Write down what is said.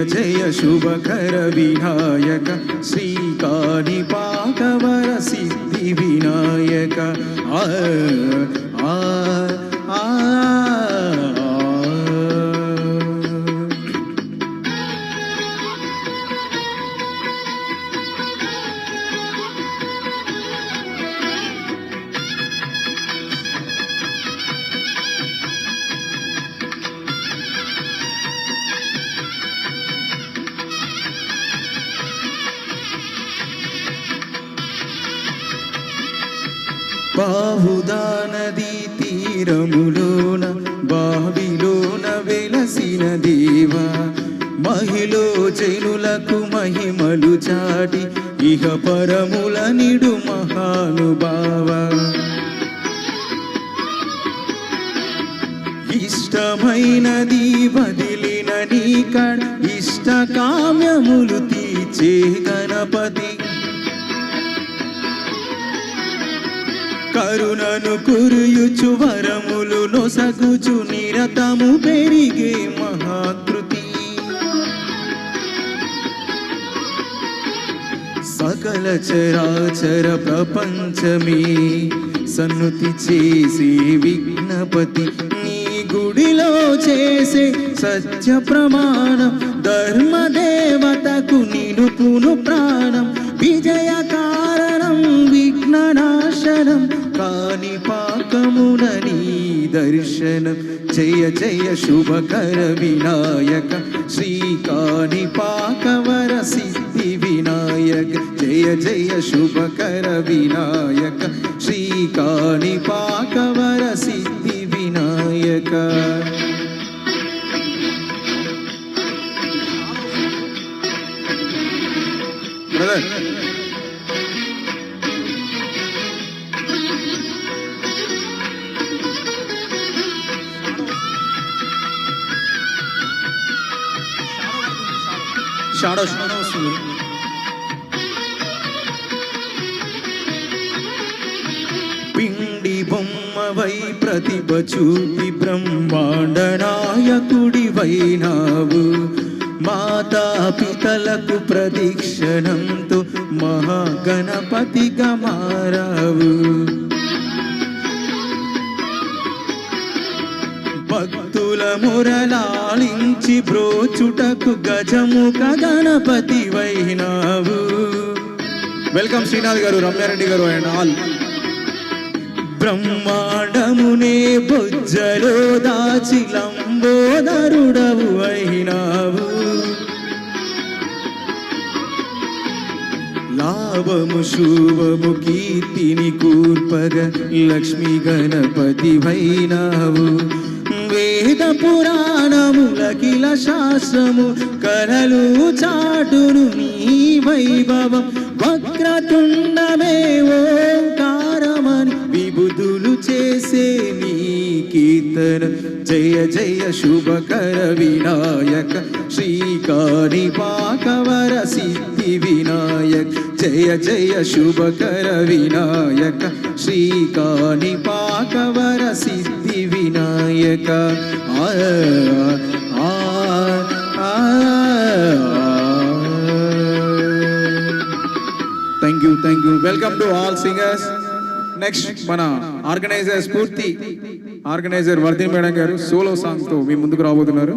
జయ శుభకర వినాయక శ్రీకాణిపాకవర సిద్ధి వినాయక ఆ ఆ ఆ బాహుదా నదీ తీరములోన బావిలోన వెలసిన దేవా మహిళ జనులకు మహిమలు చాటి ఇహ పరముల నిడు మహానుభావ ఇష్టమైనది వదిలిన నీకడ ఇష్ట కామ్యములు తీర్చే గణపతి కరుణను కురియుచు వరములు నొసగుచు నిరతము పెరిగే మహాకృతి సకల చరాచర ప్రపంచమే సన్నుతి చేసే విఘ్నపతి నీ గుడిలో చేసే సత్య ప్రమాణం ధర్మదేవతకు నిలుపును ప్రాణం విజయ కారణం విఘ్ననాశనం కాణిపాకమున నీ దర్శనం జయ జయ శుభకర వినాయక శ్రీకాణిపాకవర సిద్ధి వినాయక జయ జయ శుభకర వినాయక శ్రీకాణిపాకవర సిద్ధి వినాయక బ్రదర్ షాడో వస్తుంది పిండి బొమ్మవై ప్రతిభ చూపి బ్రహ్మాండ నాయకుడివైనావు మాతా పితలకు ప్రదక్షిణంతో మహాగణపతిగా మారావు భక్తుల మురళాలించి బ్రోచుటకు గజముఖ గణపతి వైనావు వెల్కమ్ శ్రీనాథ్ గారు, రమ్యారెడ్డి గారు అండ్ ఆల్. బ్రహ్మాండమునే బొజ్జలో దాచి లంబోదరుడవు అయినావు లాభము శుభము కీర్తిని కూర్పగ లక్ష్మీ గణపతి వైనావు వేద పురాణములకిల శాస్త్రము కలలు చాటును నీ వైభవం వక్రతుండమే ఓంకారమని విభుదులు చేసే నీ కీర్తన జయ జయ శుభకర వినాయక శ్రీకాణిపాకవర సిద్ధి వినాయక జయ జయ శుభకర వినాయక శ్రీకాణిపాకవర సిద్ధి Vinayaka thank you welcome to all singers. Next మన ఆర్గనైజర్ స్ఫూర్తి ఆర్గనైజర్ వర్ధిని మేడం గారు సోలో సాంగ్ తో మీ ముందుకు రాబోతున్నారు.